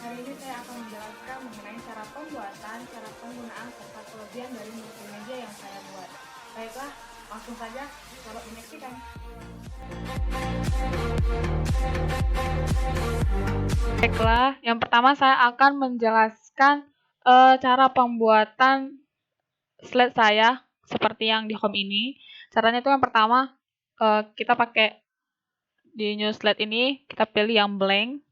Hari ini saya akan menjelaskan mengenai cara pembuatan, cara penggunaan, serta kelebihan dari multimedia yang saya buat. Baiklah, langsung saja selamat menyaksikan. Baiklah, yang pertama saya akan menjelaskan cara pembuatan slide saya seperti yang di home ini. Caranya itu yang pertama, kita pakai di new slide ini, kita pilih yang blank.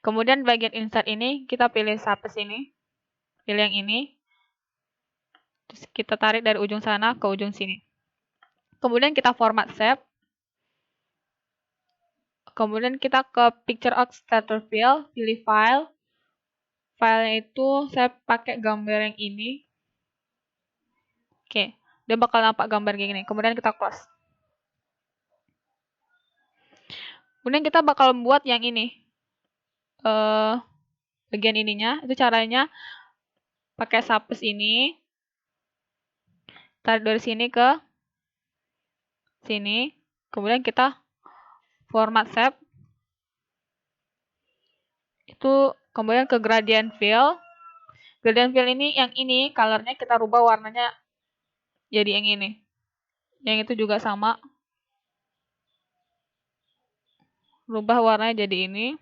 Kemudian bagian insert ini, kita pilih Sapes ini, pilih yang ini. Terus kita tarik dari ujung sana ke ujung sini. Kemudian kita format shape. Kemudian kita ke Picture of Starter Fill, pilih file. Filenya itu saya pakai gambar yang ini. Oke, dia bakal nampak gambar kayak gini. Kemudian kita close. Kemudian kita bakal buat yang ini. Bagian ininya, itu caranya pakai Sapes ini. Tarik dari sini ke sini. Kemudian kita format shape. Itu kemudian ke gradient fill. Gradient fill ini, yang ini, colornya kita rubah warnanya jadi yang ini. Yang itu juga sama. Rubah warnanya jadi ini.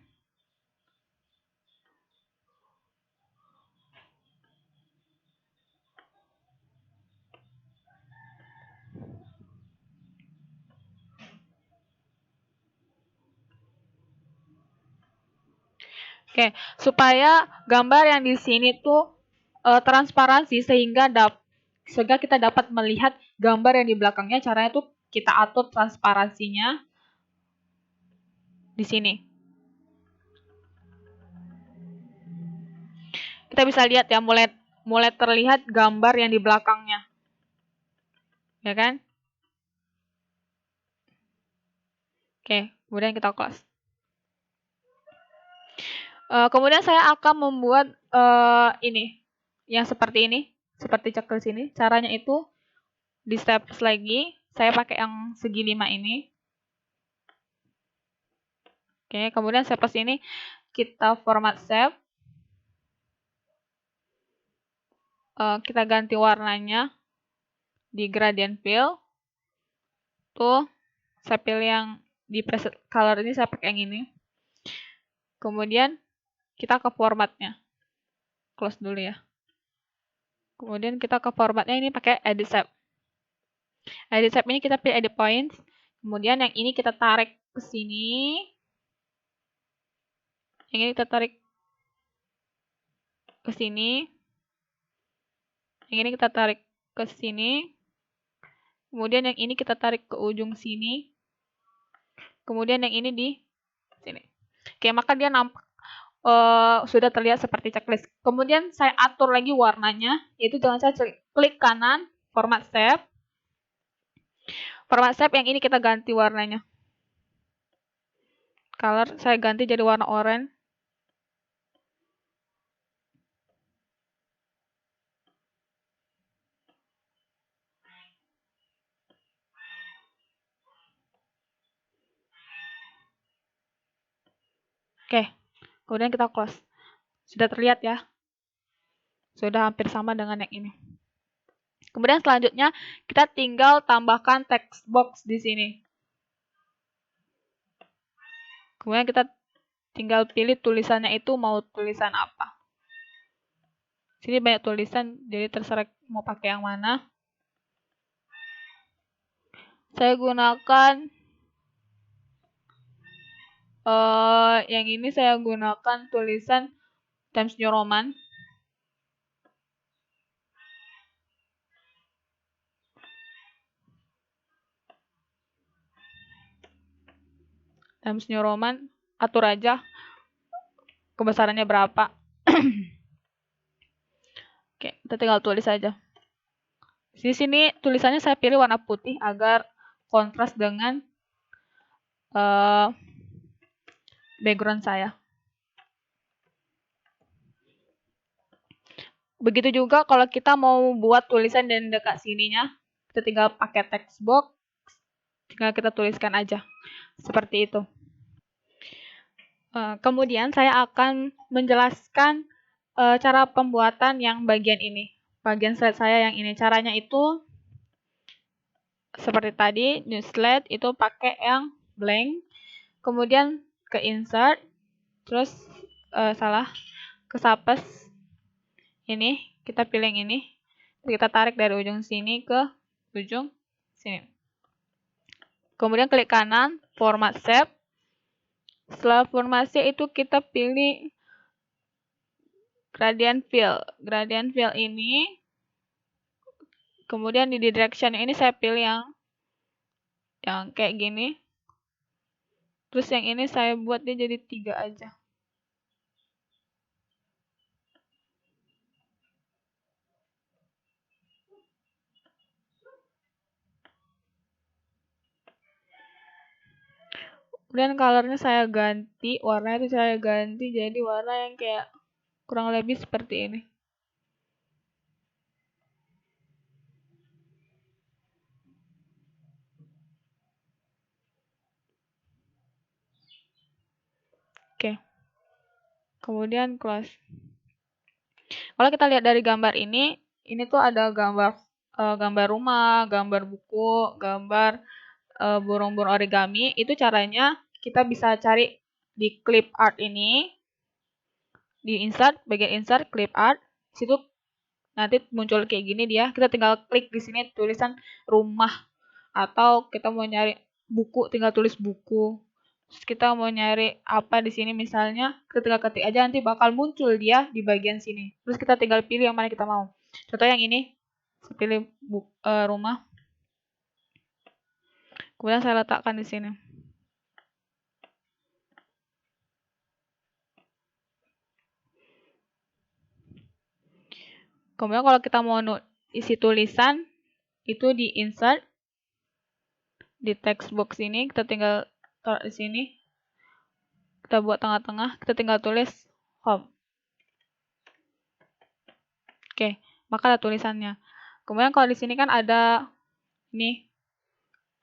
Oke, supaya gambar yang di sini tuh transparansi sehingga kita dapat melihat gambar yang di belakangnya. Caranya tuh kita atur transparansinya di sini. Kita bisa lihat ya, mulai terlihat gambar yang di belakangnya. Ya kan? Oke, kemudian kita close. Kemudian saya akan membuat ini, yang seperti ini, seperti checklist ini. Caranya itu di steps lagi, saya pakai yang segi 5 ini. Oke, kemudian steps ini kita format shape. Kita ganti warnanya di gradient fill. Tuh, saya pilih yang di preset color ini, saya pakai yang ini. Kemudian kita ke formatnya. Close dulu ya. Kemudian kita ke formatnya ini pakai edit shape. Edit shape ini kita pilih edit points. Kemudian yang ini kita tarik ke sini. Yang ini kita tarik ke sini. Yang ini kita tarik ke sini. Kemudian yang ini kita tarik ke ujung sini. Kemudian yang ini di sini. Oke, maka dia nampak sudah terlihat seperti checklist. Kemudian saya atur lagi warnanya, yaitu jangan saya klik kanan, format shape. Format shape yang ini kita ganti warnanya. Color saya ganti jadi warna oranye. Oke, kemudian kita close. Sudah terlihat ya. Sudah hampir sama dengan yang ini. Kemudian selanjutnya kita tinggal tambahkan text box di sini. Kemudian kita tinggal pilih tulisannya itu mau tulisan apa. Sini banyak tulisan, jadi terserah mau pakai yang mana. Saya gunakan yang ini, saya gunakan tulisan Times New Roman. Times New Roman, atur aja kebesarannya berapa. Oke, kita tinggal tulis aja. Di sini tulisannya saya pilih warna putih agar kontras dengan background saya. Begitu juga kalau kita mau buat tulisan dan dekat sininya, kita tinggal pakai text box, tinggal kita tuliskan aja. Seperti itu. Kemudian saya akan menjelaskan cara pembuatan yang bagian ini, bagian slide saya yang ini. Caranya itu seperti tadi, new slide itu pakai yang blank, kemudian ke insert, terus ke Sapes ini, kita pilih yang ini, kita tarik dari ujung sini ke ujung sini. Kemudian klik kanan, format shape. Setelah formasi itu kita pilih gradient fill. Gradient fill ini, kemudian di direction ini saya pilih yang kayak gini. Terus yang ini saya buat dia jadi 3 aja. Kemudian colornya saya ganti, warna itu saya ganti jadi warna yang kayak kurang lebih seperti ini. Oke. Kemudian close. Kalau kita lihat dari gambar ini tuh ada gambar rumah, gambar buku, gambar burung-burung origami. Itu caranya kita bisa cari di clip art ini, di insert, bagian insert, clip art. Situ nanti muncul kayak gini dia. Kita tinggal klik di sini tulisan rumah, atau kita mau nyari buku tinggal tulis buku. Terus kita mau nyari apa di sini misalnya, kita tinggal ketik aja nanti bakal muncul dia di bagian sini. Terus kita tinggal pilih yang mana kita mau. Contoh yang ini, saya pilih rumah. Kemudian saya letakkan di sini. Kemudian kalau kita mau isi tulisan, itu di insert, di text box ini, kita tinggal taruh di sini. Kita buat tengah-tengah, kita tinggal tulis home. Oke, maka ada tulisannya. Kemudian kalau di sini kan ada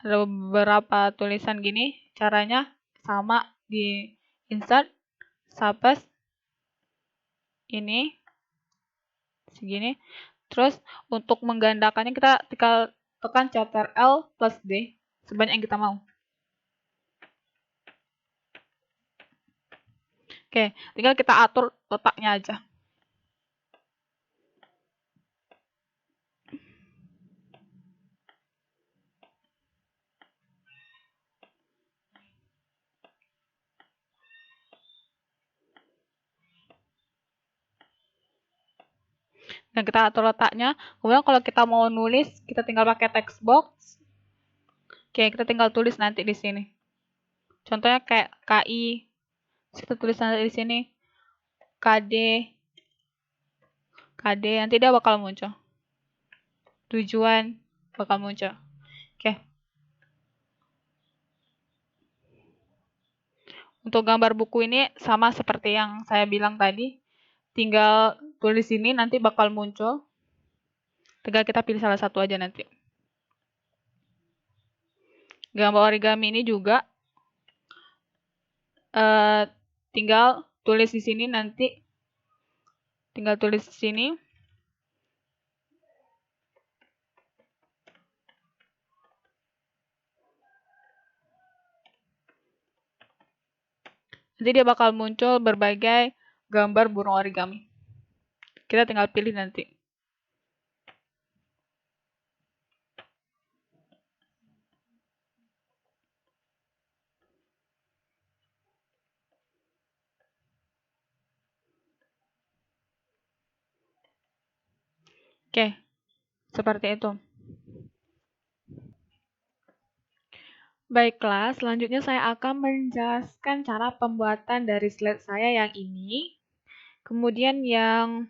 beberapa tulisan gini. Caranya sama, di insert, Sapes, ini, segini. Terus untuk menggandakannya kita tinggal tekan Ctrl plus D sebanyak yang kita mau. Oke, tinggal kita atur letaknya aja. Dan kita atur letaknya. Kemudian kalau kita mau nulis, kita tinggal pakai text box. Oke, kita tinggal tulis nanti di sini. Contohnya kayak KI. Kita tulis nanti di sini KD, nanti dia bakal muncul. Tujuan bakal muncul. Oke. Untuk gambar buku ini sama seperti yang saya bilang tadi. Tinggal tulis ini nanti bakal muncul. Tinggal kita pilih salah satu aja nanti. Gambar origami ini juga tinggal tulis di sini nanti. Tinggal tulis di sini. Nanti dia bakal muncul berbagai gambar burung origami. Kita tinggal pilih nanti. Oke, seperti itu. Baiklah, selanjutnya saya akan menjelaskan cara pembuatan dari slide saya yang ini. Kemudian yang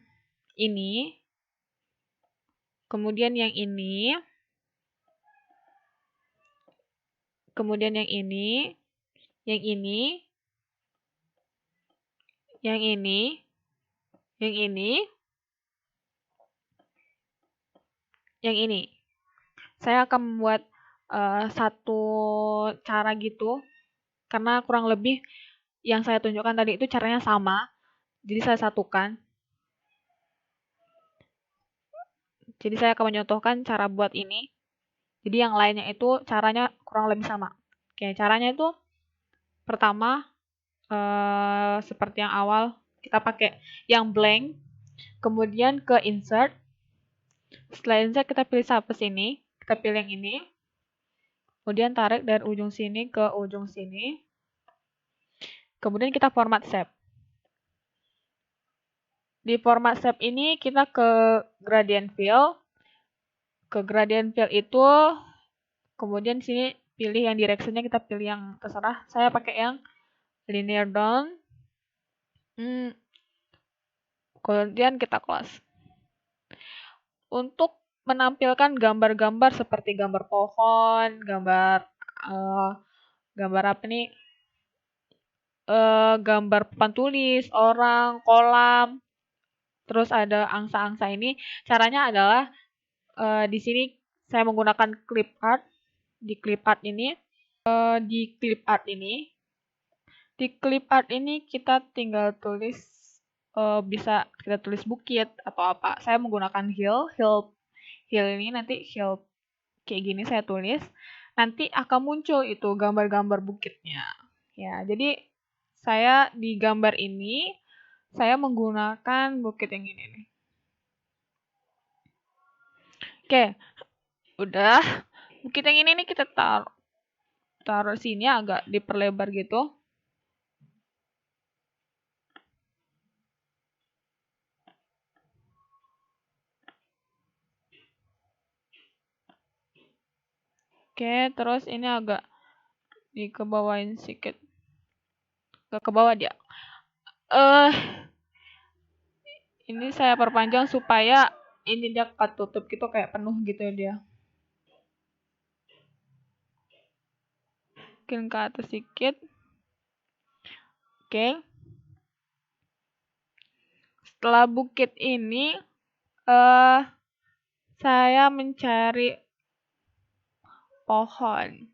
ini. Kemudian yang ini. Kemudian yang ini. Yang ini. Yang ini. Yang ini. Yang ini. Saya akan membuat satu cara gitu. Karena kurang lebih yang saya tunjukkan tadi itu caranya sama. Jadi saya satukan. Jadi saya akan menyontohkan cara buat ini. Jadi yang lainnya itu caranya kurang lebih sama. Oke, caranya itu pertama seperti yang awal kita pakai yang blank, kemudian ke insert. Setelah insert kita pilih surface ini, kita pilih yang ini. Kemudian tarik dari ujung sini ke ujung sini. Kemudian kita format shape. Di format shape ini kita ke gradient fill. Ke gradient fill itu kemudian sini pilih yang directionnya, kita pilih yang terserah. Saya pakai yang linear down. Kemudian kita close. Untuk menampilkan gambar-gambar seperti gambar pohon, gambar apa nih? Gambar papan tulis, orang, kolam, terus ada angsa-angsa ini. Caranya adalah di sini saya menggunakan clip art. Di clip art ini, di clip art ini kita tinggal tulis, bisa kita tulis bukit atau apa. Saya menggunakan hill ini, nanti hill kayak gini saya tulis. Nanti akan muncul itu gambar-gambar bukitnya. Ya, jadi saya di gambar ini saya menggunakan bukit yang ini nih. Oke, udah. Bukit yang ini nih kita taruh sini agak diperlebar gitu. Oke, terus ini agak dikebawain sedikit. Ke bawah dia. Ini saya perpanjang supaya ini dia ketutup gitu, kayak penuh gitu ya dia. Mungkin ke atas sedikit. Oke. Setelah bukit ini, saya mencari pohon.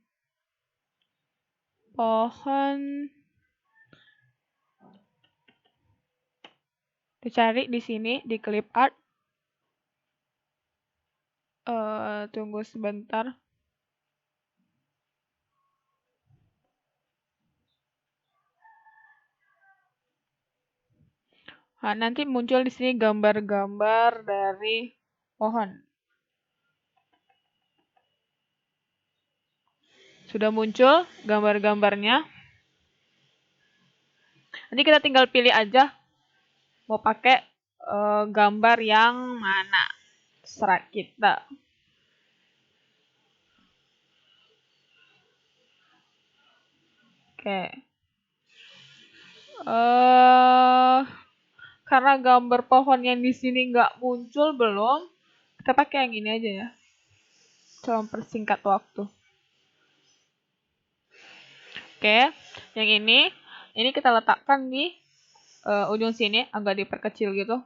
Dicari di sini di clip art. Tunggu sebentar. Nah, nanti muncul di sini gambar-gambar dari pohon. Sudah muncul gambar-gambarnya. Nanti kita tinggal pilih aja mau pakai gambar yang mana. Terserah kita. Oke. Karena gambar pohon yang di sini nggak muncul belum, kita pakai yang ini aja ya. Coba mempersingkat waktu. Oke, yang ini kita letakkan di ujung sini, agak diperkecil gitu.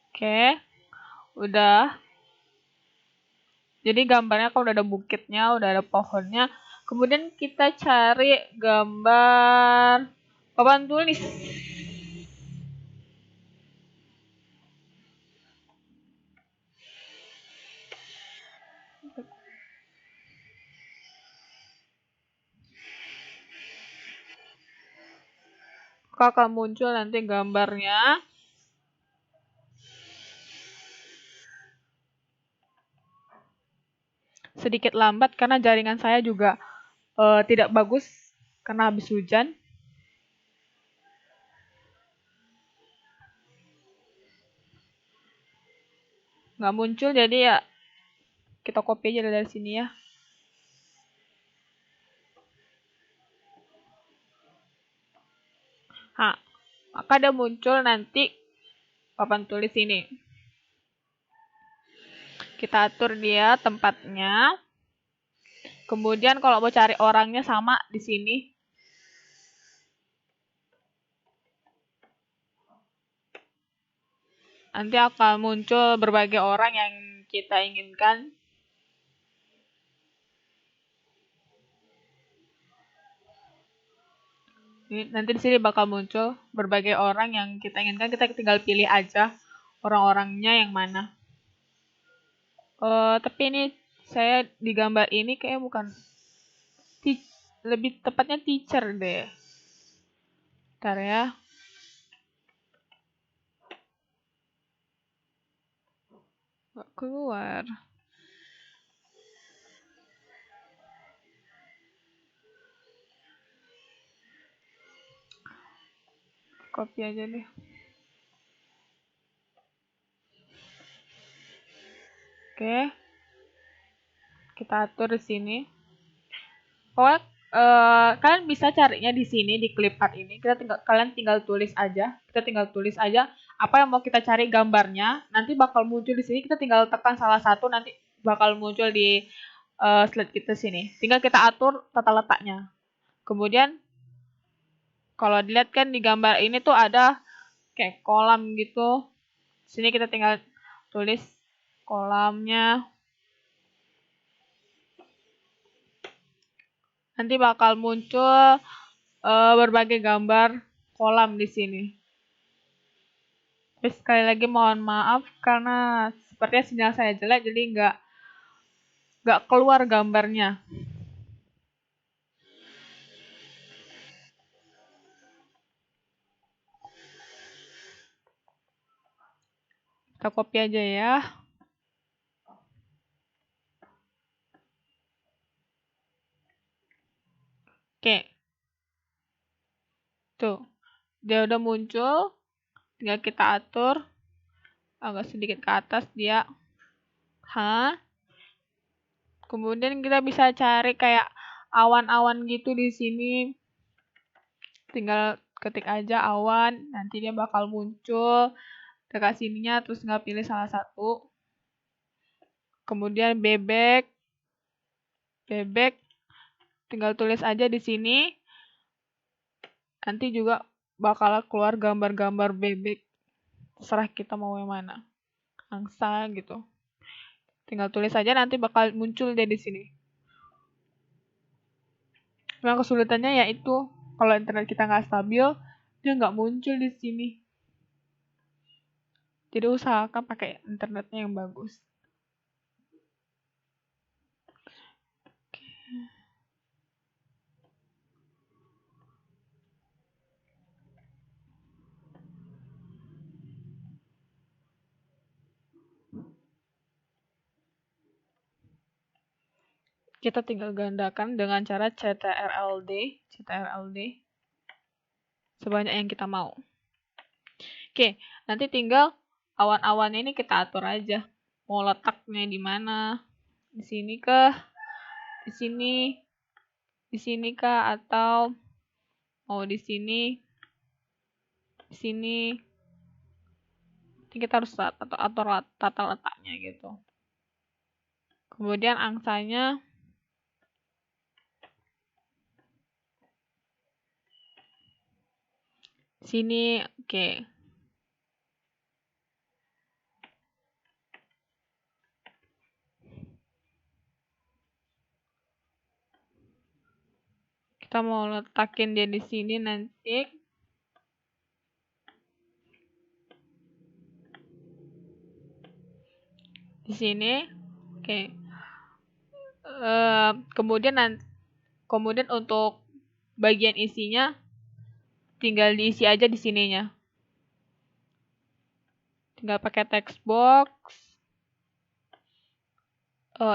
Oke, udah. Jadi gambarnya kalau udah ada bukitnya, udah ada pohonnya, kemudian kita cari gambar papan tulis. Akan muncul nanti gambarnya. Sedikit lambat karena jaringan saya juga tidak bagus karena habis hujan. Nggak muncul, jadi ya kita copy aja dari sini ya. Nah, maka ada muncul nanti papan tulis ini. Kita atur dia tempatnya. Kemudian kalau mau cari orangnya sama di sini. nanti akan muncul berbagai orang yang kita inginkan. Nanti di sini bakal muncul berbagai orang yang kita inginkan, kita tinggal pilih aja orang-orangnya yang mana. Tapi ini saya di gambar ini kayak bukan lebih tepatnya teacher deh. Bentar ya. Nggak keluar. Copy aja deh. Oke. Kita atur di sini. Pokoknya kalian bisa carinya di sini di clip art ini. Kalian tinggal tulis aja. Kita tinggal tulis aja apa yang mau kita cari gambarnya. Nanti bakal muncul di sini. Kita tinggal tekan salah satu, nanti bakal muncul di slide kita sini. Tinggal kita atur tata letaknya. Kemudian kalau dilihat kan di gambar ini tuh ada kayak kolam gitu. Sini kita tinggal tulis kolamnya. Nanti bakal muncul berbagai gambar kolam di sini. Tapi sekali lagi mohon maaf karena sepertinya sinyal saya jelek, jadi nggak keluar gambarnya. Kita copy aja ya. Oke. Tuh. Dia udah muncul. Tinggal kita atur agak sedikit ke atas dia. Kemudian kita bisa cari kayak awan-awan gitu di sini. Tinggal ketik aja awan, nanti dia bakal muncul dekat sininya, terus tinggal pilih salah satu. Kemudian bebek, tinggal tulis aja di sini. Nanti juga bakal keluar gambar-gambar bebek. Terserah kita mau yang mana. Angsa gitu. Tinggal tulis aja, nanti bakal muncul deh di sini. Cuma kesulitannya yaitu kalau internet kita nggak stabil, dia nggak muncul di sini. Jadi usahakan pakai internetnya yang bagus. Kita tinggal gandakan dengan cara CTRL-D sebanyak yang kita mau. Oke, nanti tinggal awan-awannya ini kita atur aja. Mau letaknya di mana? Di sini kah? Di sini kah? Atau mau di sini? Di sini? Jadi kita harus atur tata letaknya gitu. Kemudian angsanya sini, oke. Kita mau letakin dia di sini nanti. Di sini, oke. Kemudian untuk bagian isinya tinggal diisi aja di sininya. Tinggal pakai text box.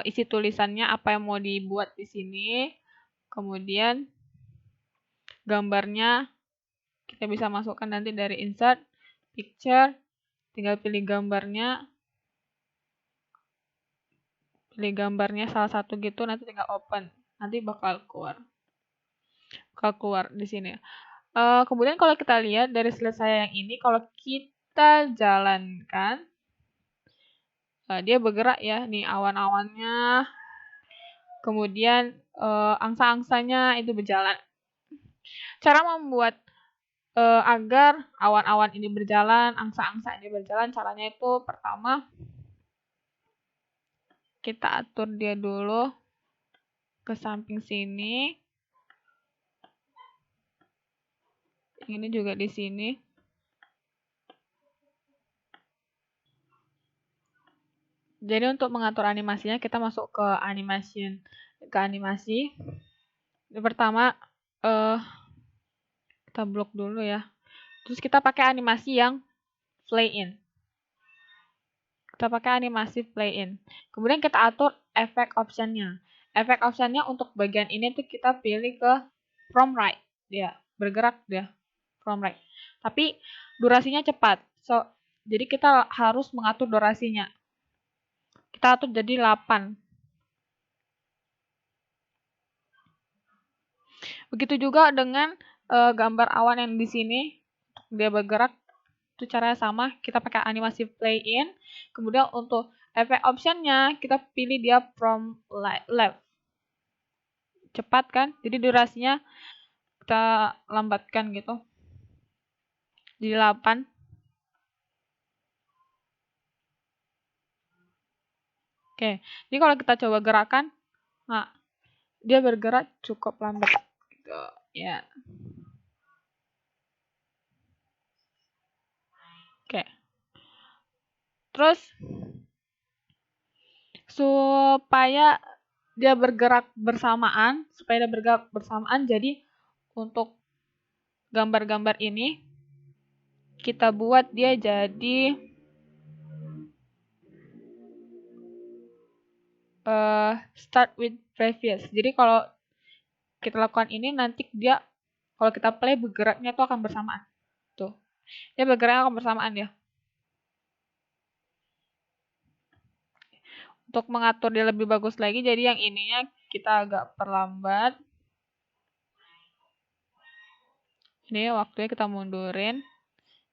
Isi tulisannya apa yang mau dibuat di sini. Kemudian gambarnya kita bisa masukkan nanti dari insert picture. Tinggal pilih gambarnya. Pilih gambarnya salah satu gitu, nanti tinggal open. Nanti bakal keluar di sini. Kemudian kalau kita lihat dari slide saya yang ini, kalau kita jalankan, dia bergerak ya, nih awan-awannya, kemudian angsa-angsanya itu berjalan. Cara membuat agar awan-awan ini berjalan, angsa-angsa ini berjalan, caranya itu pertama kita atur dia dulu ke samping sini. Ini juga di sini. Jadi untuk mengatur animasinya kita masuk ke animasi. Yang pertama kita blok dulu ya. Terus kita pakai animasi yang play in. Kita pakai animasi play in. Kemudian kita atur efek optionnya. Efek optionnya untuk bagian ini tuh kita pilih ke from right. Dia bergerak dia from right. Tapi durasinya cepat. Jadi kita harus mengatur durasinya. Kita atur jadi 8. Begitu juga dengan gambar awan yang di sini. Dia bergerak. Itu caranya sama. Kita pakai animasi play in. Kemudian untuk efek optionnya kita pilih dia from left. Cepat kan? Jadi durasinya kita lambatkan gitu. Jadi 8. Oke. Jadi kalau kita coba gerakan, nah dia bergerak cukup lambat gitu ya. Oke. Terus supaya dia bergerak bersamaan, jadi untuk gambar-gambar ini kita buat dia jadi start with previous. Jadi kalau kita lakukan ini nanti dia kalau kita play bergeraknya itu akan bersamaan. Tuh. Dia bergerak akan bersamaan ya. Untuk mengatur dia lebih bagus lagi, jadi yang ininya kita agak perlambat. Ini waktunya kita mundurin.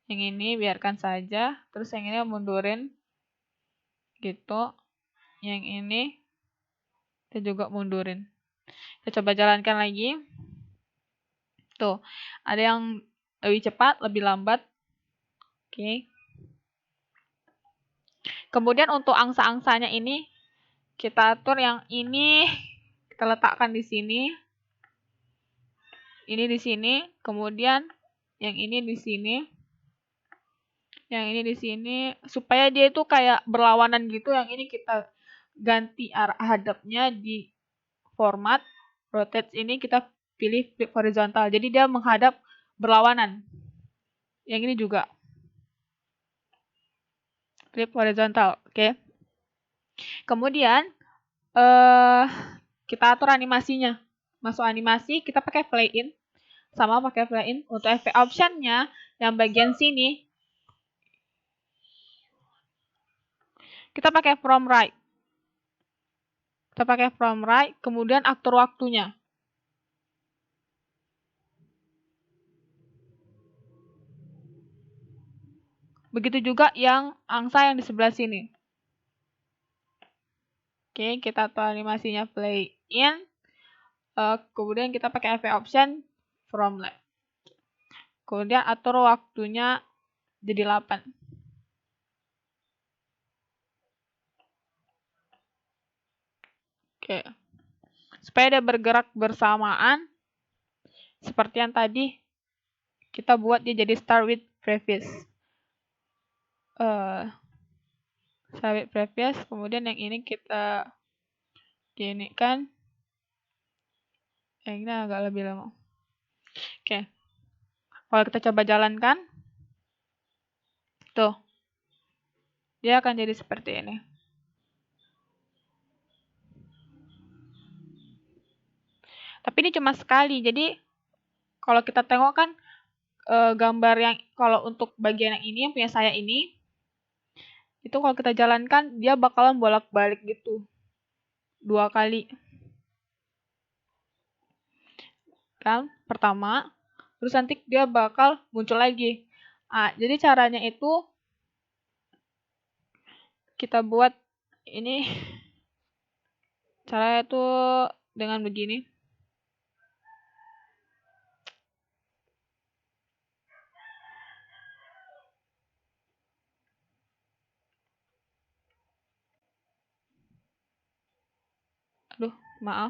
Yang ini biarkan saja. Terus yang ini mundurin. Gitu. Yang ini kita juga mundurin. Kita coba jalankan lagi. Tuh. Ada yang lebih cepat, lebih lambat. Oke. Kemudian untuk angsa-angsanya ini kita atur yang ini kita letakkan di sini. Ini di sini, kemudian yang ini di sini. Yang ini di sini supaya dia itu kayak berlawanan gitu. Yang ini kita ganti arah hadapnya di format rotate ini kita pilih flip horizontal. Jadi dia menghadap berlawanan. Yang ini juga flip horizontal, oke. Kemudian kita atur animasinya. Masuk animasi, kita pakai play in. Sama pakai play in. Untuk efek optionnya, yang bagian sini, kita pakai from right. Kita pakai from right, kemudian atur waktunya. Begitu juga yang angsa yang di sebelah sini. Oke, kita atur animasinya play in. Kemudian kita pakai efek option from left. Kemudian atur waktunya jadi 8. Oke. Supaya dia bergerak bersamaan seperti yang tadi kita buat dia jadi start with previous. Start with previous, kemudian yang ini kita gini kan. Yang ini agak lebih lama. Oke. Kalau kita coba jalankan, tuh. Dia akan jadi seperti ini. Tapi ini cuma sekali. Jadi kalau kita tengok kan gambar yang kalau untuk bagian yang ini yang punya saya ini itu kalau kita jalankan dia bakalan bolak-balik gitu 2 kali. Kan? Pertama, terus nanti dia bakal muncul lagi. Nah, jadi caranya itu kita buat ini caranya itu dengan begini. Maaf.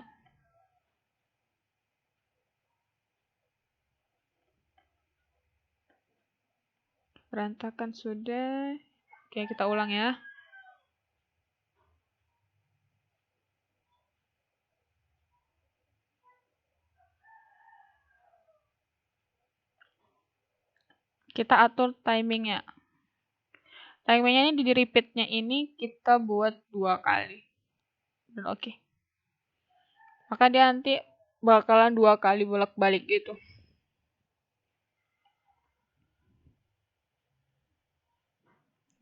Berantakan sudah. Oke, kita ulang ya. Kita atur timingnya. Timingnya ini di repeatnya ini kita buat 2 kali. Dan oke. Maka dia nanti bakalan 2 kali bolak-balik gitu.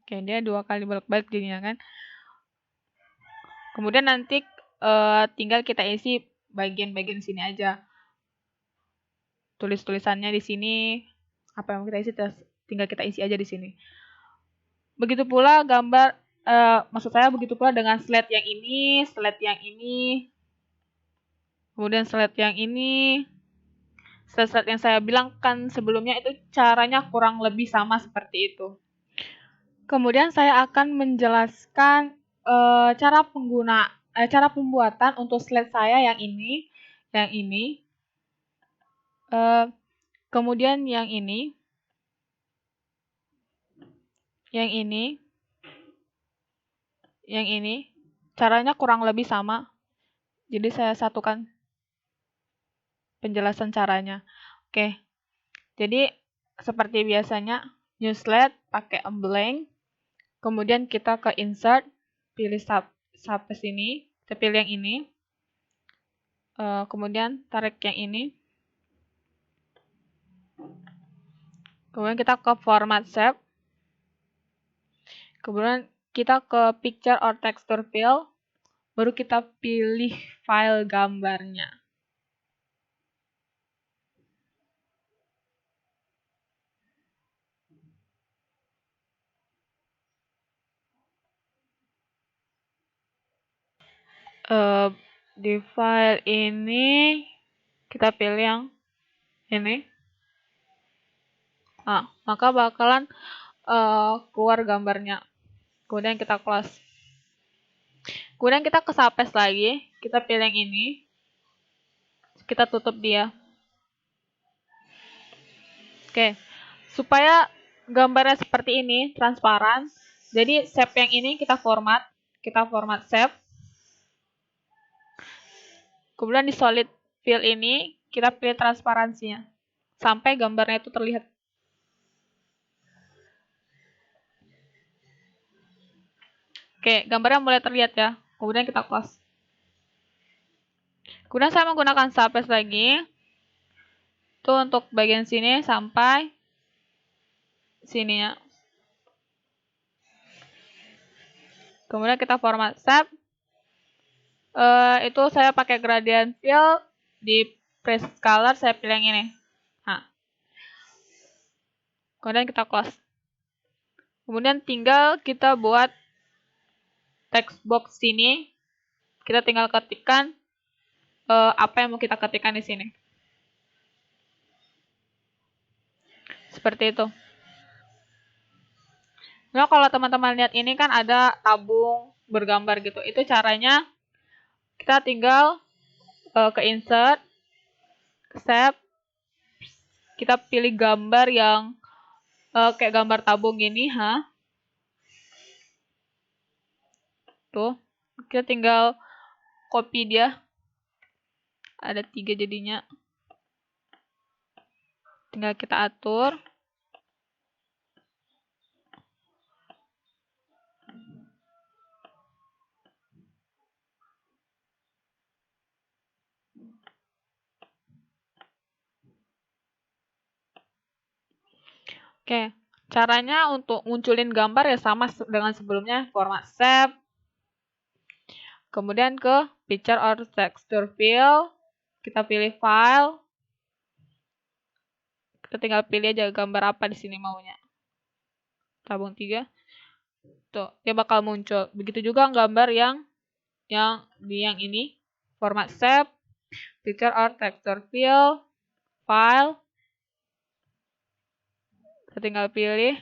Oke, dia 2 kali bolak-balik jadinya kan. Kemudian nanti tinggal kita isi bagian-bagian sini aja. Tulis-tulisannya di sini, apa yang mau kita isi tinggal kita isi aja di sini. Begitu pula gambar, maksud saya begitu pula dengan slide yang ini, slide yang ini, kemudian slide yang ini. Slide-slide yang saya bilangkan sebelumnya itu caranya kurang lebih sama seperti itu. Kemudian saya akan menjelaskan cara pembuatan untuk slide saya yang ini, kemudian yang ini, yang ini, caranya kurang lebih sama. Jadi saya satukan penjelasan caranya. Oke. Jadi seperti biasanya new slide pakai blank. Kemudian kita ke insert, pilih sampai sini, kita pilih yang ini. Kemudian tarik yang ini. Kemudian kita ke format shape. Kemudian kita ke picture or texture fill. Baru kita pilih file gambarnya. Di file ini kita pilih yang ini. Nah, maka bakalan keluar gambarnya. Kemudian kita close. Kemudian kita ke Sapes lagi, kita pilih yang ini. Kita tutup dia. Oke. Supaya gambarnya seperti ini, transparan. Jadi shape yang ini kita format shape. Kemudian di solid fill ini kita pilih transparansinya sampai gambarnya itu terlihat. Oke, gambarnya mulai terlihat ya. Kemudian kita close. Kemudian saya menggunakan Sapes lagi. Itu untuk bagian sini sampai sini ya. Kemudian kita format shape. Itu saya pakai gradient fill, di press color saya pilih yang ini. Nah. Kemudian kita close. Kemudian tinggal kita buat text box sini. Kita tinggal ketikkan apa yang mau kita ketikkan di sini. Seperti itu. Nah, kalau teman-teman lihat ini kan ada tabung bergambar gitu. Itu caranya kita tinggal ke insert, shape, kita pilih gambar yang kayak gambar tabung gini, tuh, kita tinggal copy dia. Ada 3 jadinya. Tinggal kita atur. Oke, caranya untuk munculin gambar ya sama dengan sebelumnya, format shape, kemudian ke picture or texture fill, kita pilih file, kita tinggal pilih aja gambar apa di sini maunya. Tabung 3. Tuh, dia bakal muncul. Begitu juga gambar yang ini, format shape, picture or texture fill, file, kita tinggal pilih.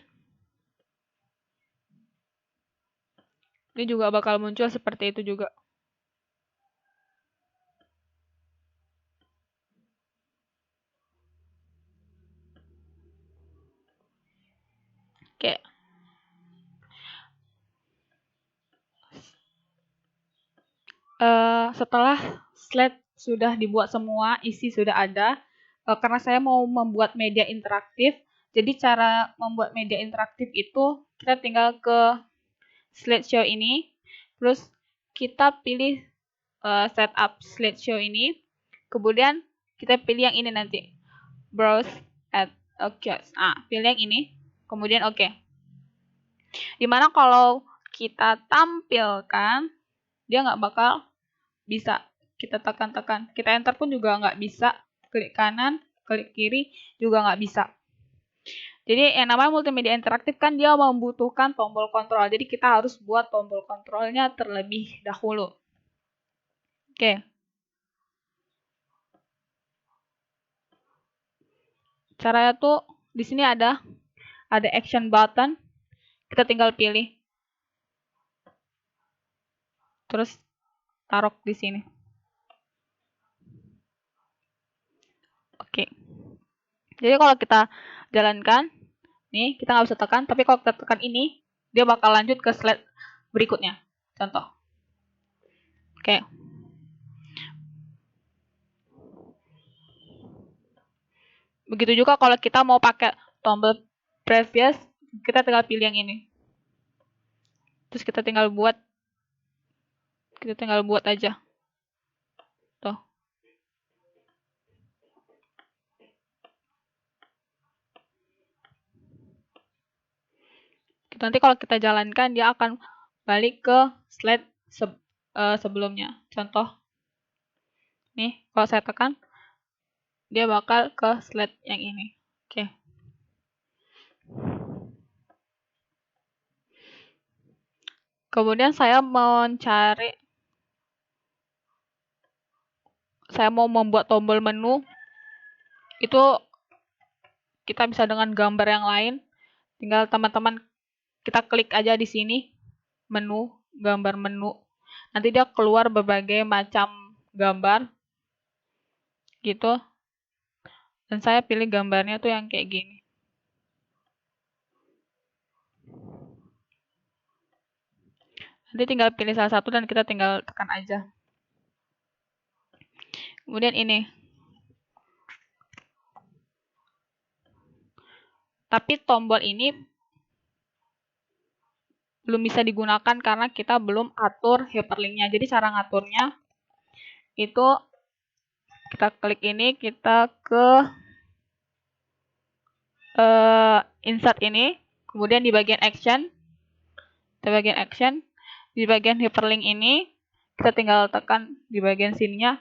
Ini juga bakal muncul seperti itu juga. Oke. Setelah slide sudah dibuat semua, isi sudah ada, karena saya mau membuat media interaktif, jadi cara membuat media interaktif itu kita tinggal ke slideshow ini, terus kita pilih setup slideshow ini, kemudian kita pilih yang ini nanti, browse at OKS. Pilih yang ini, kemudian oke. Dimana kalau kita tampilkan, dia nggak bakal bisa kita tekan-tekan. Kita enter pun juga nggak bisa. Klik kanan, klik kiri juga nggak bisa. Jadi yang namanya multimedia interaktif kan dia membutuhkan tombol kontrol. Jadi kita harus buat tombol kontrolnya terlebih dahulu. Oke. Caranya tuh di sini ada action button. Kita tinggal pilih. Terus taruh di sini. Oke. Jadi kalau kita jalankan, nih kita nggak bisa tekan, tapi kalau kita tekan ini, dia bakal lanjut ke slide berikutnya. Contoh. Oke. Begitu juga kalau kita mau pakai tombol previous, kita tinggal pilih yang ini. Terus kita tinggal buat aja. Tuh. Nanti kalau kita jalankan, dia akan balik ke slide sebelumnya. Contoh. Nih, kalau saya tekan, dia bakal ke slide yang ini. Oke. Kemudian saya mau membuat tombol menu. Itu kita bisa dengan gambar yang lain. Tinggal teman-teman kita klik aja di sini, menu, gambar menu. Nanti dia keluar berbagai macam gambar, gitu. Dan saya pilih gambarnya tuh yang kayak gini. Nanti tinggal pilih salah satu dan kita tinggal tekan aja. Kemudian ini. Tapi tombol ini belum bisa digunakan karena kita belum atur hyperlinknya. Jadi cara ngaturnya itu kita klik ini, kita ke insert ini, kemudian di bagian action, di bagian hyperlink ini, kita tinggal tekan di bagian sininya,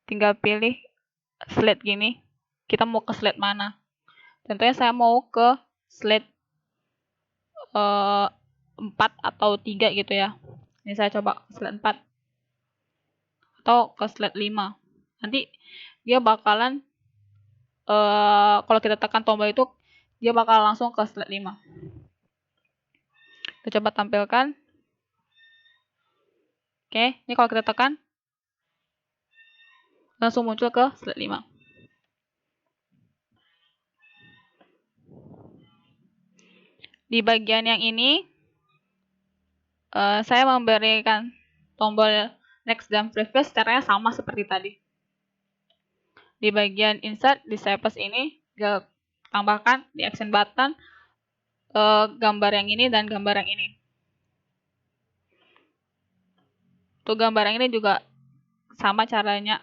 tinggal pilih slide gini, kita mau ke slide mana. Contohnya saya mau ke slide 4 atau 3 gitu ya. Ini saya coba slide 4 atau ke slide 5. Nanti dia bakalan kalau kita tekan tombol itu dia bakal langsung ke slide 5. Kita coba tampilkan. Oke, ini kalau kita tekan langsung muncul ke slide 5. Di bagian yang ini saya memberikan tombol next dan previous caranya sama seperti tadi. Di bagian insert di stylus ini dia tambahkan di action button gambar yang ini dan gambar yang ini. Tuh gambar yang ini juga sama caranya.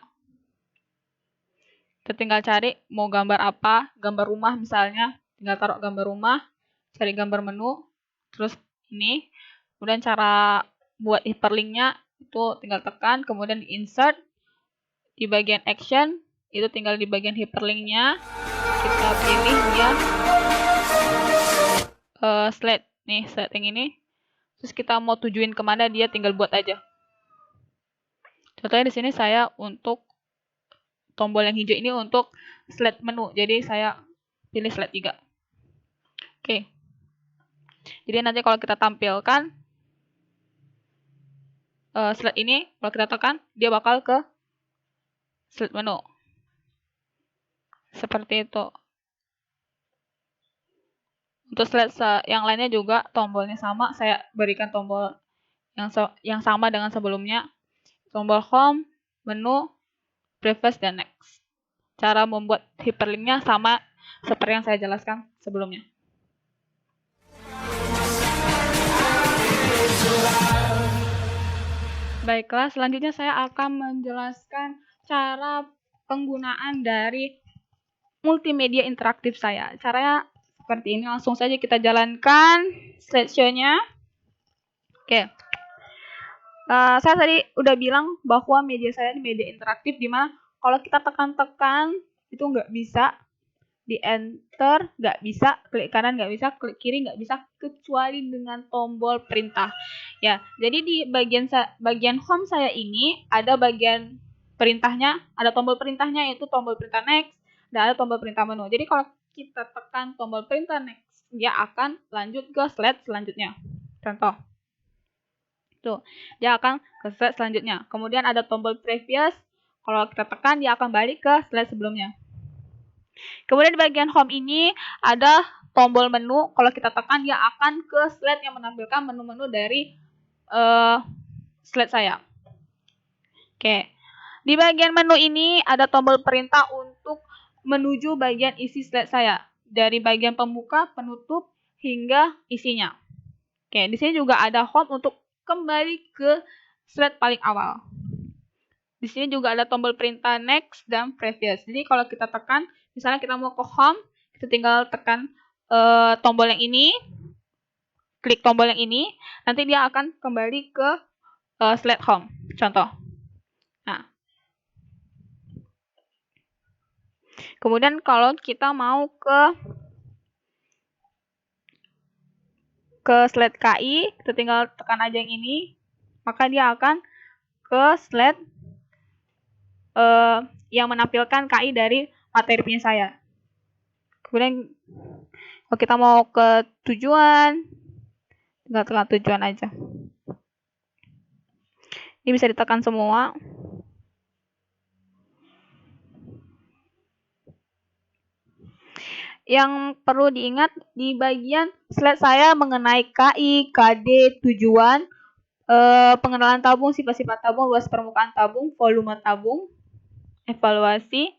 Kita tinggal cari mau gambar apa, gambar rumah misalnya, tinggal taruh gambar rumah, cari gambar menu, terus ini. Kemudian cara buat hyperlinknya itu tinggal tekan, kemudian di insert di bagian action, itu tinggal di bagian hyperlinknya kita pilih dia slide nih, slide yang ini. Terus kita mau tujuin kemana dia tinggal buat aja. Contohnya di sini saya untuk tombol yang hijau ini untuk slide menu, jadi saya pilih slide 3. Oke. Jadi nanti kalau kita tampilkan slide ini, kalau kita tekan, dia bakal ke slide menu. Seperti itu. Untuk slide yang lainnya juga tombolnya sama, saya berikan tombol yang sama dengan sebelumnya. Tombol home, menu, previous, dan next. Cara membuat hyperlinknya sama seperti yang saya jelaskan sebelumnya. Baiklah, selanjutnya saya akan menjelaskan cara penggunaan dari multimedia interaktif saya. Caranya seperti ini, langsung saja kita jalankan slideshow-nya. Oke. Saya tadi udah bilang bahwa media saya ini media interaktif, di mana kalau kita tekan-tekan itu nggak bisa di enter, nggak bisa klik kanan, nggak bisa klik kiri, nggak bisa kecuali dengan tombol perintah. Ya, jadi di bagian home saya ini ada bagian perintahnya, ada tombol perintahnya yaitu tombol perintah next dan ada tombol perintah menu. Jadi kalau kita tekan tombol perintah next, dia akan lanjut ke slide selanjutnya. Contoh. Tuh, dia akan ke slide selanjutnya. Kemudian ada tombol previous. Kalau kita tekan, dia akan balik ke slide sebelumnya. Kemudian di bagian home ini ada tombol menu. Kalau kita tekan, dia akan ke slide yang menampilkan menu-menu dari slide saya. Oke. Di bagian menu ini ada tombol perintah untuk menuju bagian isi slide saya. Dari bagian pembuka, penutup, hingga isinya. Oke, di sini juga ada home untuk kembali ke slide paling awal. Di sini juga ada tombol perintah next dan previous. Jadi kalau kita tekan, misalnya kita mau ke home, kita tinggal tekan tombol yang ini, klik tombol yang ini, nanti dia akan kembali ke slide home. Contoh. Nah, kemudian kalau kita mau ke slide KI, kita tinggal tekan aja yang ini, maka dia akan ke slide yang menampilkan KI dari materi punya saya. Kemudian kalau kita mau ke tujuan, tinggal tekan tujuan aja. Ini bisa ditekan semua. Yang perlu diingat di bagian slide saya mengenai KI, KD, tujuan, pengenalan tabung, sifat-sifat tabung, luas permukaan tabung, volume tabung, evaluasi,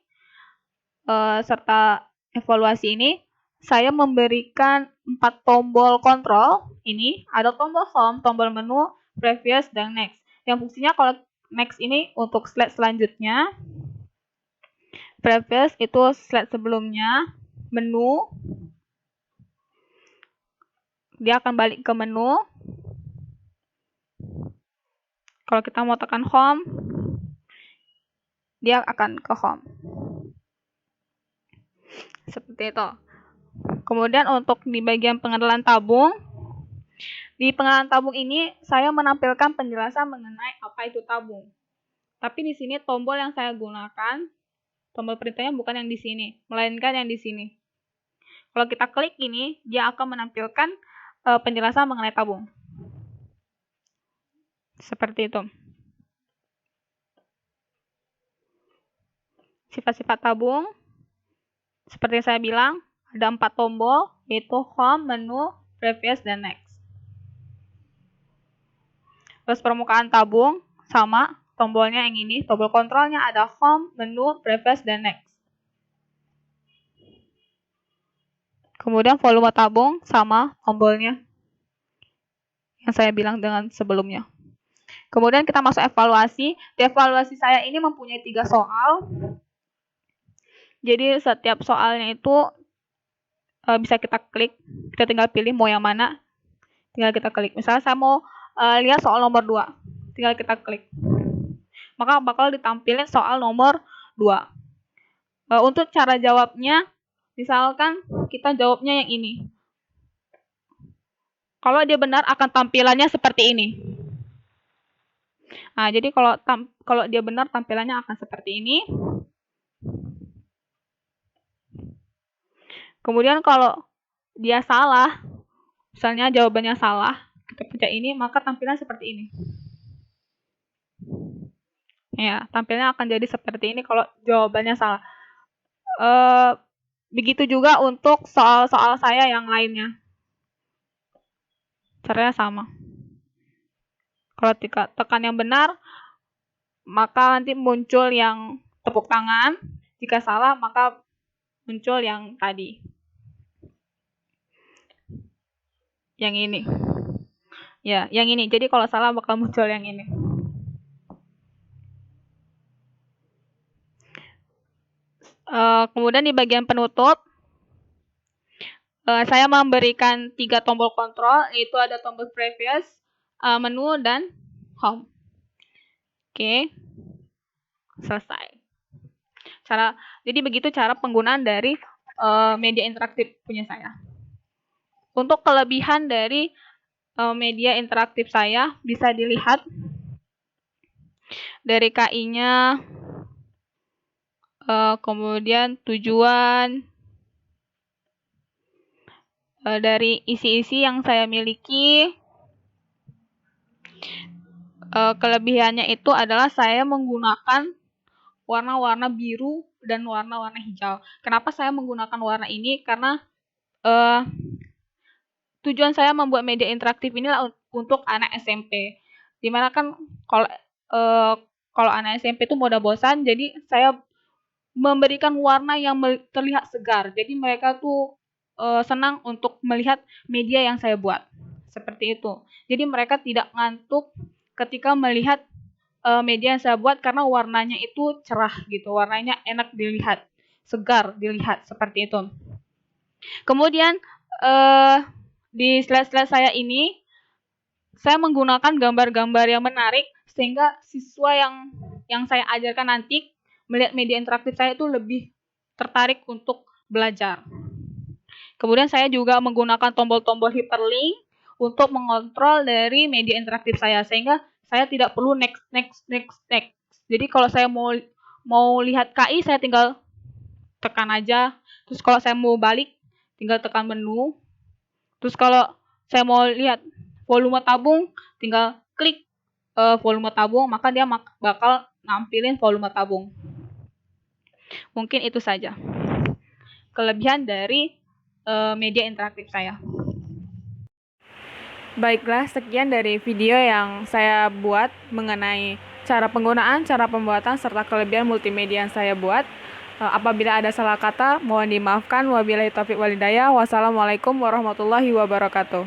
serta evaluasi ini saya memberikan 4 tombol kontrol. Ini ada tombol home, tombol menu, previous, dan next. Yang fungsinya kalau next ini untuk slide selanjutnya, previous itu slide sebelumnya, menu, dia akan balik ke menu. Kalau kita mau tekan home, dia akan ke home. Seperti itu. Kemudian untuk di bagian pengenalan tabung, di pengenalan tabung ini saya menampilkan penjelasan mengenai apa itu tabung. Tapi di sini tombol yang saya gunakan, tombol perintahnya bukan yang di sini, melainkan yang di sini. Kalau kita klik ini, dia akan menampilkan penjelasan mengenai tabung. Seperti itu. Sifat-sifat tabung, seperti yang saya bilang, ada 4 tombol, yaitu home, menu, previous, dan next. Terus permukaan tabung, sama, tombolnya yang ini, tombol kontrolnya ada home, menu, previous, dan next. Kemudian volume tabung sama tombolnya yang saya bilang dengan sebelumnya. Kemudian kita masuk evaluasi. Di evaluasi saya ini mempunyai 3 soal. Jadi setiap soalnya itu bisa kita klik. Kita tinggal pilih mau yang mana. Tinggal kita klik. Misalnya saya mau lihat soal nomor 2. Tinggal kita klik. Maka bakal ditampilin soal nomor 2. Untuk cara jawabnya, misalkan kita jawabnya yang ini. Kalau dia benar akan tampilannya seperti ini. Nah, jadi kalau dia benar tampilannya akan seperti ini. Kemudian kalau dia salah, misalnya jawabannya salah, kita pencet ini, maka tampilan seperti ini. Ya, tampilnya akan jadi seperti ini kalau jawabannya salah. Begitu juga untuk soal-soal saya yang lainnya. Caranya sama. Kalau tekan yang benar, maka nanti muncul yang tepuk tangan. Jika salah, maka muncul yang tadi. Yang ini. Ya, yang ini. Jadi kalau salah bakal muncul yang ini. Kemudian di bagian penutup, saya memberikan 3 tombol kontrol, yaitu ada tombol previous, menu, dan home. Oke. Selesai. Jadi begitu cara penggunaan dari media interaktif punya saya. Untuk kelebihan dari media interaktif saya bisa dilihat dari KI-nya, kemudian tujuan, dari isi-isi yang saya miliki. Kelebihannya itu adalah saya menggunakan warna-warna biru dan warna-warna hijau. Kenapa saya menggunakan warna ini? Karena tujuan saya membuat media interaktif ini untuk anak SMP. Dimana kan kalau anak SMP itu mudah bosan, jadi saya memberikan warna yang terlihat segar. Jadi mereka tuh senang untuk melihat media yang saya buat. Seperti itu. Jadi mereka tidak ngantuk ketika melihat media yang saya buat karena warnanya itu cerah gitu. Warnanya enak dilihat, segar dilihat, seperti itu. Kemudian di slide-slide saya ini, saya menggunakan gambar-gambar yang menarik sehingga siswa yang saya ajarkan nanti melihat media interaktif saya itu lebih tertarik untuk belajar. Kemudian saya juga menggunakan tombol-tombol hyperlink untuk mengontrol dari media interaktif saya, sehingga saya tidak perlu next. Jadi kalau saya mau lihat KI, saya tinggal tekan aja. Terus kalau saya mau balik, tinggal tekan menu. Terus kalau saya mau lihat volume tabung, tinggal klik volume tabung, maka dia bakal nampilin volume tabung. Mungkin itu saja kelebihan dari media interaktif saya. Baiklah, sekian dari video yang saya buat mengenai cara penggunaan, cara pembuatan, serta kelebihan multimedia yang saya buat. Apabila ada salah kata, mohon dimaafkan. Wabillahi taufiq walhidayah. Wassalamualaikum warahmatullahi wabarakatuh.